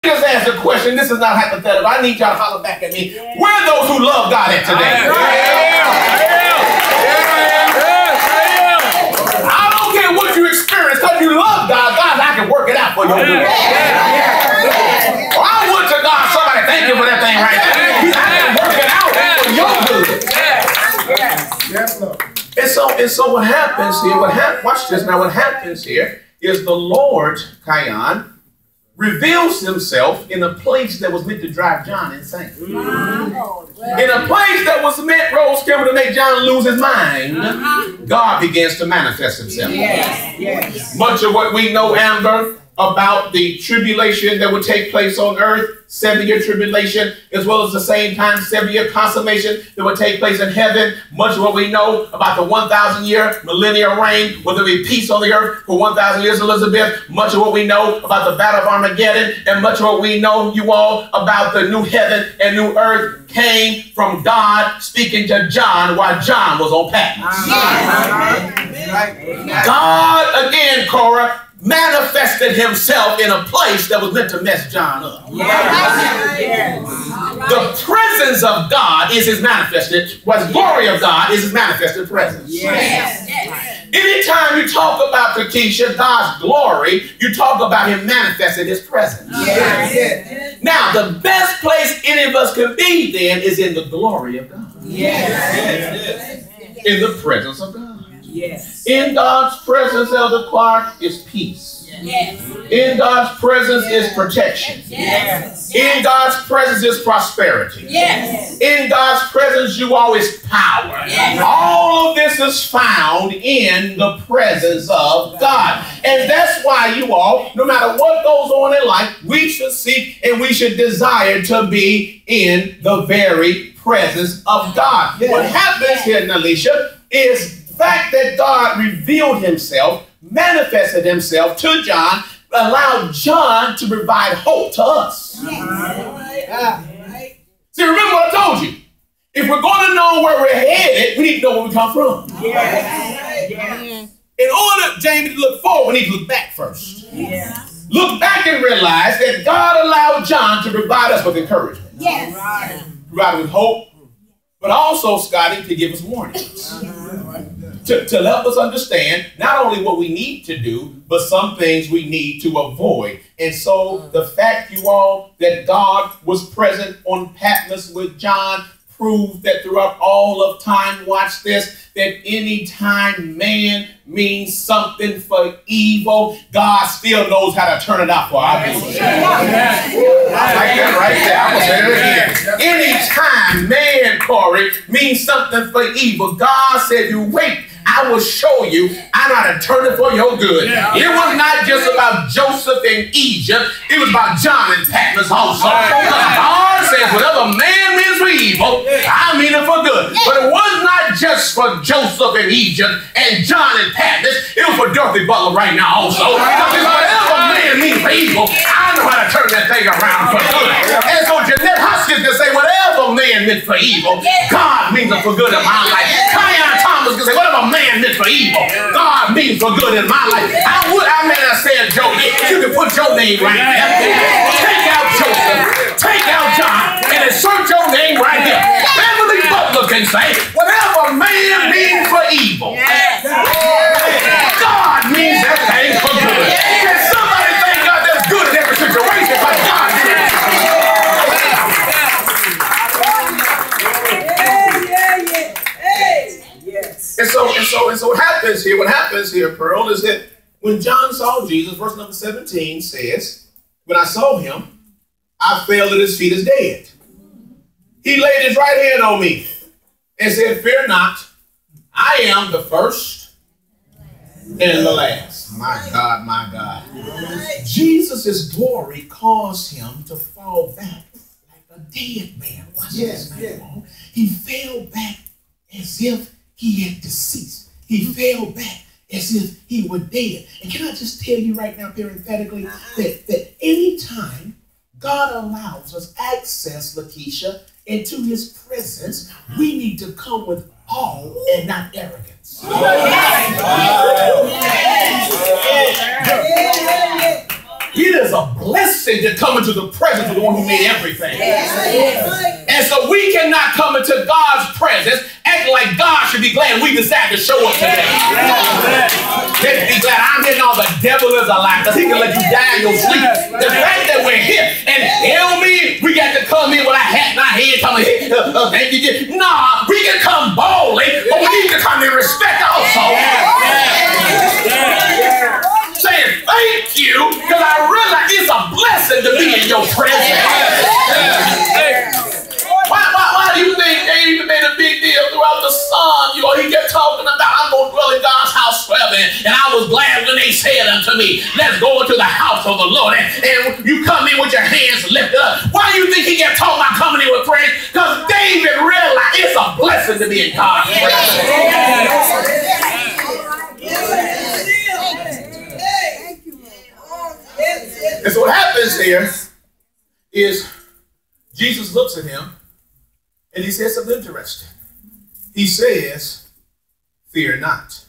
Just ask a question. This is not hypothetical. I need y'all to holler back at me. Where are those who love God at today? I don't care what you experience, because you love God. God, I can work it out for you. I went to God. Somebody thank you for that thing right there. I can work it out for your good. And so what happens here? Watch this now. What happens here is the Lord, Kion, reveals himself in a place that was meant to drive John insane. In a place that was meant, Rose Kimber, to make John lose his mind, God begins to manifest himself. Much of what we know, Amber, about the tribulation that would take place on earth, 7-year tribulation, as well as the same time 7-year consummation that would take place in heaven. Much of what we know about the 1,000-year millennial reign, where there be peace on the earth for 1,000 years, Elizabeth. Much of what we know about the Battle of Armageddon, and much of what we know, you all, about the new heaven and new earth came from God speaking to John while John was on Patmos. God, again, Cora, manifested himself in a place that was meant to mess John up. The presence of God is his manifested, the glory of God is his manifested presence. Anytime you talk about Keisha, God's glory, you talk about him manifesting his presence. Now, the best place any of us can be then is in the glory of God. In the presence of God. In God's presence, Elder Clark, is peace. In God's presence is protection. In God's presence is prosperity. In God's presence, you always power. All of this is found in the presence of God. And that's why you all, no matter what goes on in life, we should seek and we should desire to be in the very presence of God. What happens here, Nalisha, is the fact that God revealed himself, manifested himself to John, allowed John to provide hope to us. See, remember what I told you. If we're going to know where we're headed, we need to know where we come from. In order, Jamie, to look forward, we need to look back first. Look back and realize that God allowed John to provide us with encouragement. Provide us with hope, but also, Scotty, to give us warnings. To help us understand not only what we need to do, but some things we need to avoid. And so the fact, you all, that God was present on Patmos with John proves that throughout all of time, watch this, that any time man means something for evil, God still knows how to turn it out for our good. Like that right there. I'm going to say it again. Any time man, Corey, means something for evil, God said, you wait, I will show you I know how to turn it for your good. It was not just about Joseph in Egypt. It was about John and Patmos also. God says, whatever man means for evil, I mean it for good. But it was not just for Joseph in Egypt and John and Patmos. It was for Dorothy Butler right now also. Whatever man means for evil, I know how to turn that thing around for good. And so Jeanette Hoskins can say, whatever man meant for evil, God means it for good in my life. Kion Thomas can say, whatever man meant for evil, God means for good in my life. I may not say it, Joe. You can put your name right there. Take out Joseph, take out John, and insert your name right here. Beverly Butler can say, whatever man means for evil, God means that thing for good. Can somebody thank God that's good in every situation, but God did it? And so what happens here, Pearl, is that when John saw Jesus, verse number 17 says, when I saw him, I fell at his feet as dead. He laid his right hand on me and said, fear not, I am the first and the last. My God, my God. Jesus' glory caused him to fall back like a dead man. Watch this, man. He fell back as if he had deceased. He fell back as if he were dead. And can I just tell you right now, parenthetically, that any time God allows us access, Lakeisha, into his presence, we need to come with awe and not arrogance. It is a blessing to come into the presence of the one who made everything. And so we cannot come into God's presence acting like God should be glad we decided to show up today. Let's be glad. I'm here now. The devil is alive because he can let you die in your sleep. The fact that we're here and we got to come in with our hat in our head telling thank you. Nah, we can come boldly, but we need to come in respect also. Saying thank you because I realize it's a blessing to be in your presence. Why do you think they even made a big deal throughout the Psalm? He kept talking about, I'm going to dwell in God's house forever. And I was glad when they said unto me, let's go into the house of the Lord. And you come in with your hands lifted up. Why do you think he kept talking about coming in with praise? Because David realized it's a blessing to be in God's presence. And so what happens here is Jesus looks at him and he says something interesting. He says, fear not.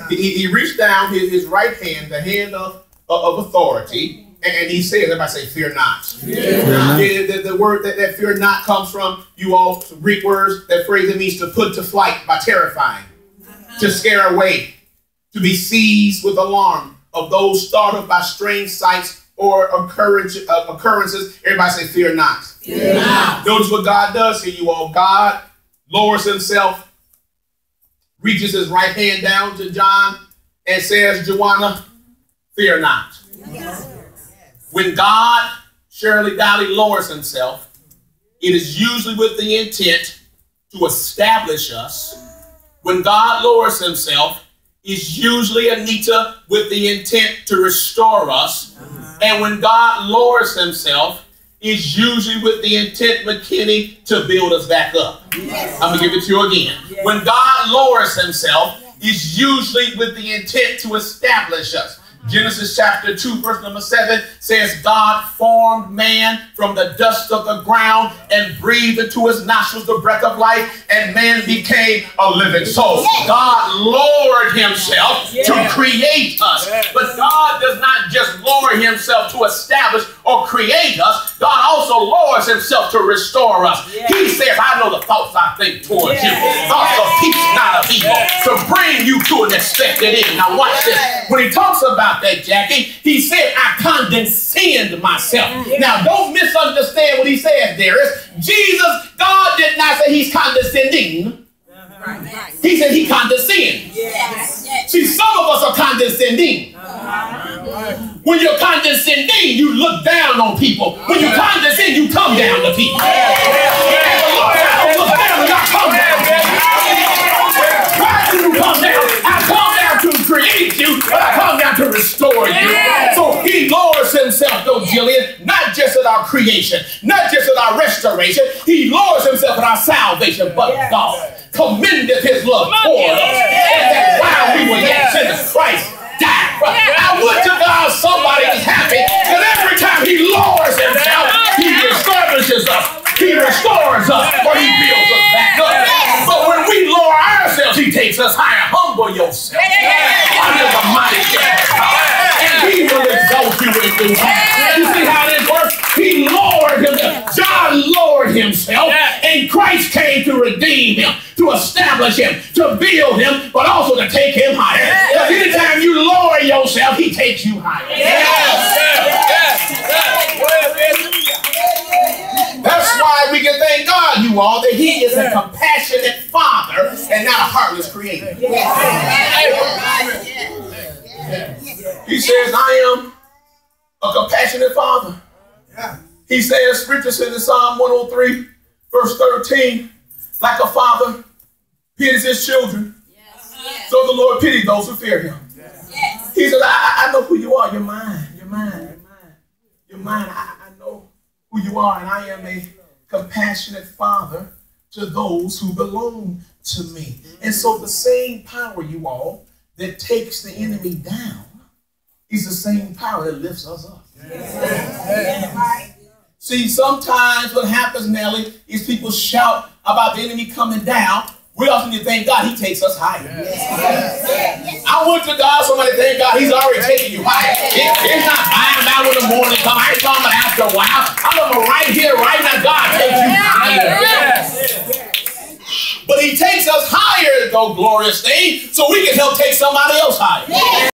He reached down his right hand, the hand of authority, and he says, everybody say, fear not. The word that fear not comes from, you all Greek words, that phrase that means to put to flight by terrifying, to scare away, to be seized with alarm of those startled by strange sights or occurrences. Everybody say, fear not. Fear not. Notice what God does here, you all. God lowers himself, reaches his right hand down to John and says, Joanna, fear not. Yes. When God, Shirley Dolly, lowers himself, it is usually with the intent to establish us. When God lowers himself, it's usually, Anita, with the intent to restore us. And when God lowers himself, it's usually with the intent, McKinney, to build us back up. Yes. I'm going to give it to you again. Yes. When God lowers himself, it's usually with the intent to establish us. Genesis chapter 2, verse number 7 says, God formed man from the dust of the ground and breathed into his nostrils the breath of life, and man became a living soul. Yes. God lowered himself to create us. But God does not just lower himself to establish or create us. God also lowers himself to restore us. He says, I know the thoughts I think towards you. Thoughts of peace, not of evil, to bring you to an expected end. Now watch this. When he talks about that, Jackie, he said, I condescend myself. Now, don't misunderstand what he says, Darius. Jesus, God did not say he's condescending. He said he condescends. See, some of us are condescending. When you're condescending, you look down on people. When you condescend, you come down to people. And the Lord, I don't look down and I come down. Why do you come down? I come down to create you, but I come down to restore you. So he lowers himself, though, Jillian, not just at our creation, not just at our restoration. He lowers himself at our salvation, but God commendeth his love toward us. And that while we were yet sinners, Christ died. I would to God somebody is happy that every time he lowers himself, he establishes us, he restores us, or he builds us back up. But when we lower ourselves, he takes us higher. Humble yourself under the mighty hand, and he will exalt you in due time. You see how this works? He lowered himself. John lowered himself, and Christ came to redeem him, to establish him, to build him, but also to take him higher. Because anytime you lower yourself, he takes you higher. That's why we can thank God, you all, that he is a compassionate father and not a heartless creator. He says, I am a compassionate father. He says, Richardson in Psalm 103, verse 13, like a father pities his children, so the Lord pities those who fear him. He says, I know who you are. You're mine. You're mine. You're mine. You're mine. I know who you are, and I am a compassionate father to those who belong to me. And so the same power, you all, that takes the enemy down is the same power that lifts us up. See, sometimes what happens, Nellie, is people shout about the enemy coming down. We also need to thank God he takes us higher. I went to God, somebody thank God he's already taking you higher. It's not buying about when the morning comes. I ain't talking about after a while. I'm talking about right here, right now. God takes you higher. But he takes us higher, though, glorious thing, so we can help take somebody else higher.